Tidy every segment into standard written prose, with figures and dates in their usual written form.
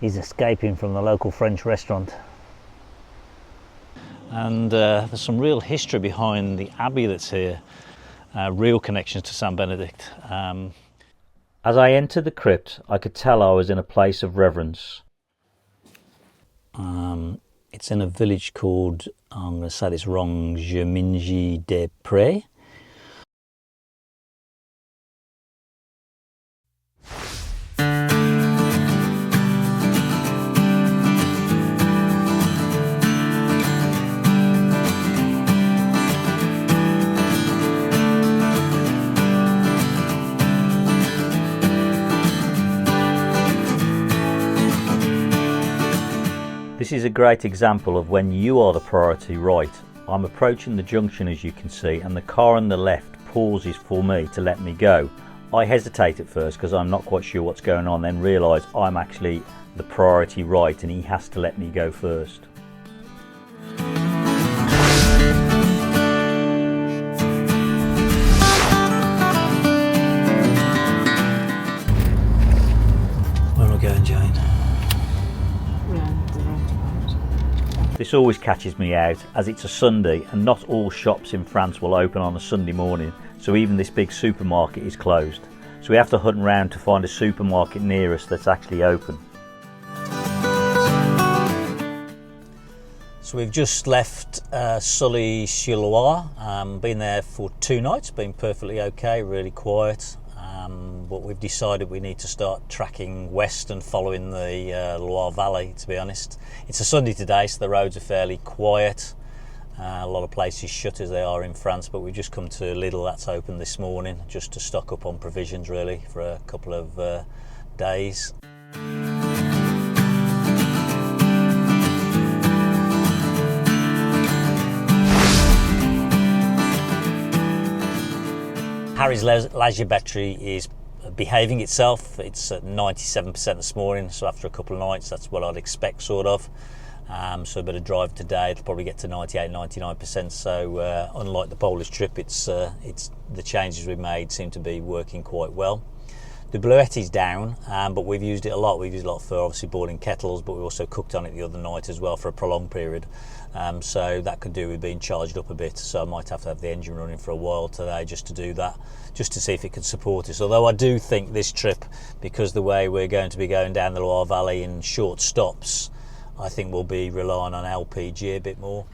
He's escaping from the local French restaurant. And there's some real history behind the abbey that's here, real connections to Saint Benedict. As I entered the crypt, I could tell I was in a place of reverence. It's in a village called, I'm going to say this wrong, Gemingy-des-Prés. This is a great example of when you are the priority right. I'm approaching the junction, as you can see, and the car on the left pauses for me to let me go. I hesitate at first because I'm not quite sure what's going on, then realise I'm actually the priority right and he has to let me go first. Where am I going, Jane? This always catches me out, as it's a Sunday and not all shops in France will open on a Sunday morning, so even this big supermarket is closed. So we have to hunt around to find a supermarket near us that's actually open. So we've just left Sully-sur-Loire, been there for 2 nights, been perfectly okay, really quiet. But we've decided we need to start tracking west and following the Loire Valley, to be honest. It's a Sunday today, so the roads are fairly quiet. A lot of places shut as they are in France, but we've just come to Lidl, that's open this morning, just to stock up on provisions really for a couple of days. Harry's leisure battery is behaving itself. It's at 97% this morning, so after a couple of nights that's what I'd expect, sort of. So a bit of drive today, it'll probably get to 98-99%, so unlike the Polish trip, it's the changes we've made seem to be working quite well. The Bluetti's down, but we've used it a lot. We've used it a lot for obviously boiling kettles, but we also cooked on it the other night as well for a prolonged period. So that could do with being charged up a bit, so I might have to have the engine running for a while today just to do that, just to see if it can support us. Although I do think this trip, because the way we're going to be going down the Loire Valley in short stops, I think we'll be relying on LPG a bit more.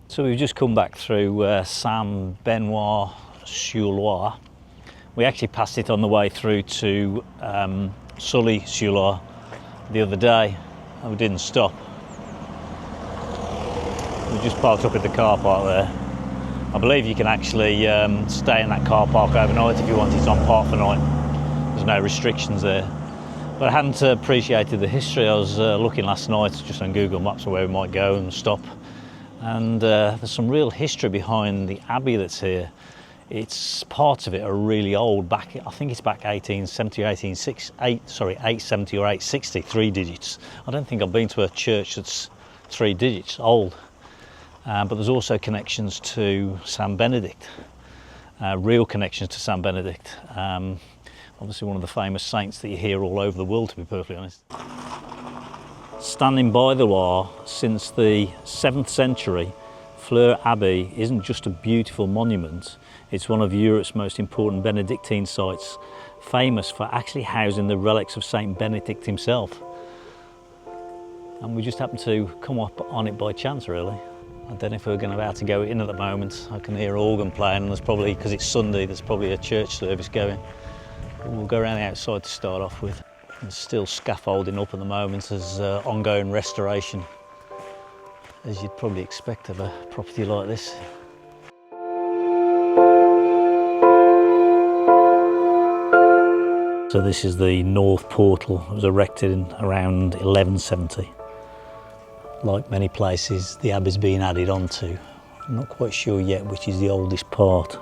So we've just come back through Saint-Benoît-sur-Loire. We actually passed it on the way through to Sully-sur-Loire the other day, and we didn't stop. We just parked up at the car park there. I believe you can actually stay in that car park overnight if you want. It's on park for night. There's no restrictions there. But I hadn't appreciated the history. I was looking last night just on Google Maps of where we might go and stop. And there's some real history behind the abbey that's here. It's parts of it are really old. Back, I think it's back 1870 or 870 or 860, 3 digits. I don't think I've been to a church that's 3 digits old. But there's also connections to Saint Benedict, real connections to Saint Benedict. Obviously one of the famous saints that you hear all over the world, to be perfectly honest. Standing by the Loire since the 7th century, Fleur Abbey isn't just a beautiful monument, it's one of Europe's most important Benedictine sites, famous for actually housing the relics of Saint Benedict himself. And we just happened to come up on it by chance, really. I don't know if we're going to be able to go in at the moment. I can hear organ playing, and there's probably, because it's Sunday, there's probably a church service going. We'll go around the outside to start off with. There's still scaffolding up at the moment as ongoing restoration, as you'd probably expect of a property like this. So this is the north portal. It was erected in around 1170. Like many places, the abbey's been added onto. I'm not quite sure yet which is the oldest part.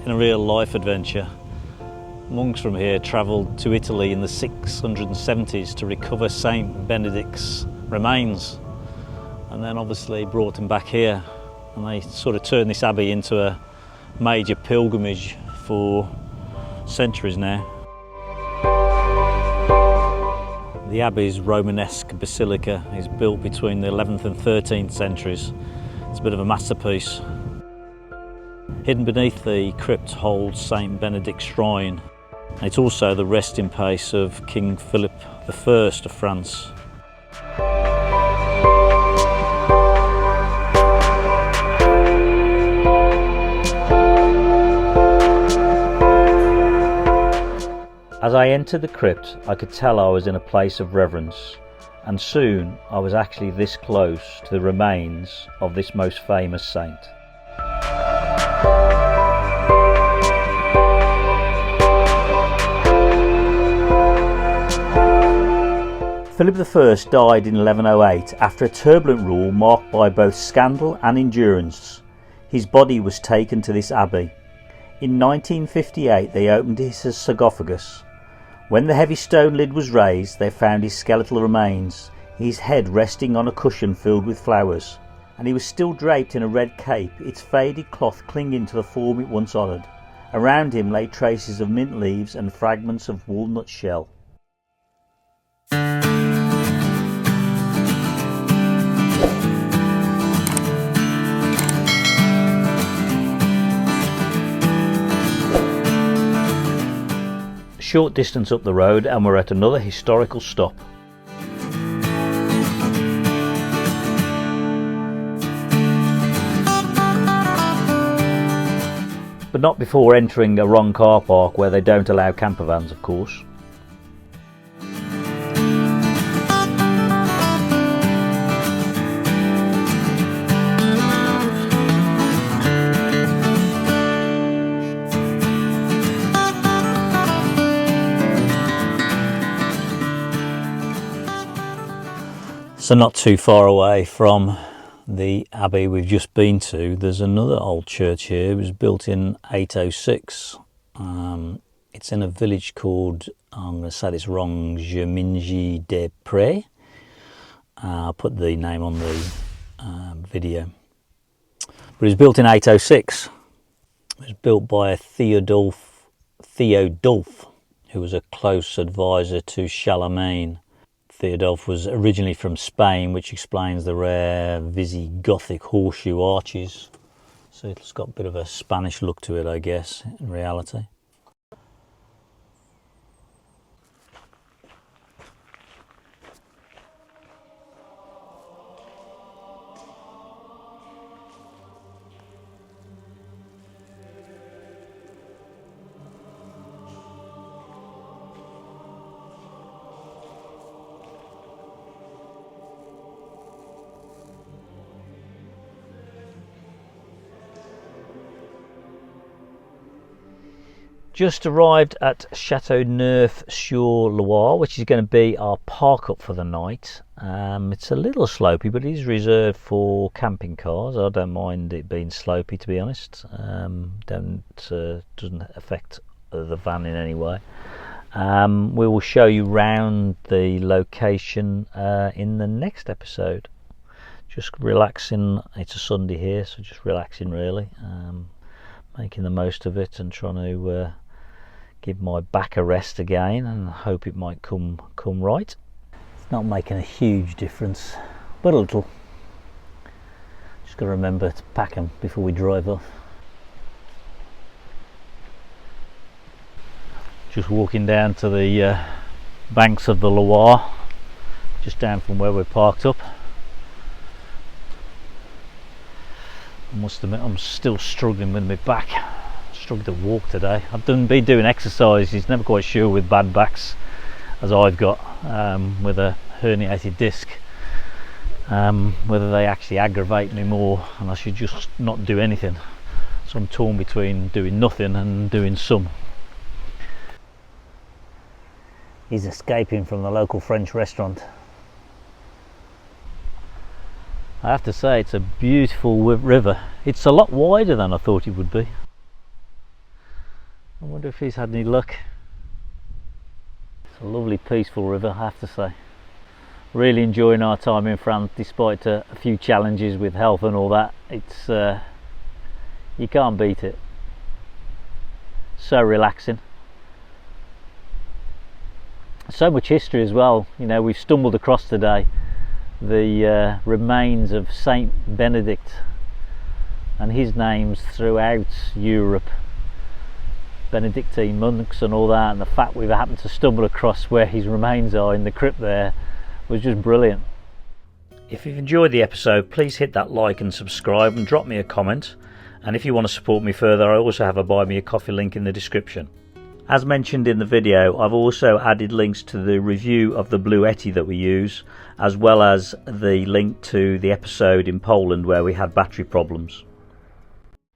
In a real life adventure, monks from here travelled to Italy in the 670s to recover Saint Benedict's remains, and then obviously brought him back here, and they sort of turned this abbey into a major pilgrimage for centuries now. The Abbey's Romanesque basilica is built between the 11th and 13th centuries. It's a bit of a masterpiece. Hidden beneath the crypt holds St. Benedict's shrine. It's also the resting place of King Philip I of France. As I entered the crypt, I could tell I was in a place of reverence, and soon I was actually this close to the remains of this most famous saint. Philip I died in 1108 after a turbulent rule marked by both scandal and endurance. His body was taken to this abbey. In 1958 they opened his sarcophagus. When the heavy stone lid was raised, they found his skeletal remains, his head resting on a cushion filled with flowers, and he was still draped in a red cape, its faded cloth clinging to the form it once honoured. Around him lay traces of mint leaves and fragments of walnut shell. Short distance up the road and we're at another historical stop. But not before entering a wrong car park where they don't allow campervans, of course. So not too far away from the abbey we've just been to, there's another old church here. It was built in 806. It's in a village called, I'm going to say this wrong, Gemingy-des-Prés. I'll put the name on the video. But it was built in 806. It was built by a Theodulf, who was a close advisor to Charlemagne. Theodulf was originally from Spain, which explains the rare Visigothic horseshoe arches. So it's got a bit of a Spanish look to it, I guess, in reality. Just arrived at Sully-sur-Loire, which is going to be our park up for the night. It's a little slopey, but it is reserved for camping cars. I don't mind it being slopey, to be honest. Doesn't affect the van in any way. We will show you round the location in the next episode. Just relaxing. It's a Sunday here, so just relaxing really. Making the most of it and trying to give my back a rest again, and hope it might come right. It's not making a huge difference, but a little. Just got to remember to pack them before we drive off. Just walking down to the banks of the Loire, just down from where we're parked up. I must admit I'm still struggling with my back. Struggling to walk today. I've been doing exercises, never quite sure with bad backs as I've got, with a herniated disc, whether they actually aggravate me more and I should just not do anything. So I'm torn between doing nothing and doing some. He's escaping from the local French restaurant. I have to say it's a beautiful river. It's a lot wider than I thought it would be. I wonder if he's had any luck. It's a lovely peaceful river, I have to say. Really enjoying our time in France despite a few challenges with health and all that. It's you can't beat it. So relaxing. so much history as well. You know, we've stumbled across today the remains of Saint Benedict, and his name's throughout Europe, Benedictine monks and all that, and the fact we've happened to stumble across where his remains are in the crypt there was just brilliant. If you've enjoyed the episode, please hit that like and subscribe and drop me a comment. And if you want to support me further, I also have a buy me a coffee link in the description. As mentioned in the video, I've also added links to the review of the Bluetti that we use, as well as the link to the episode in Poland where we had battery problems.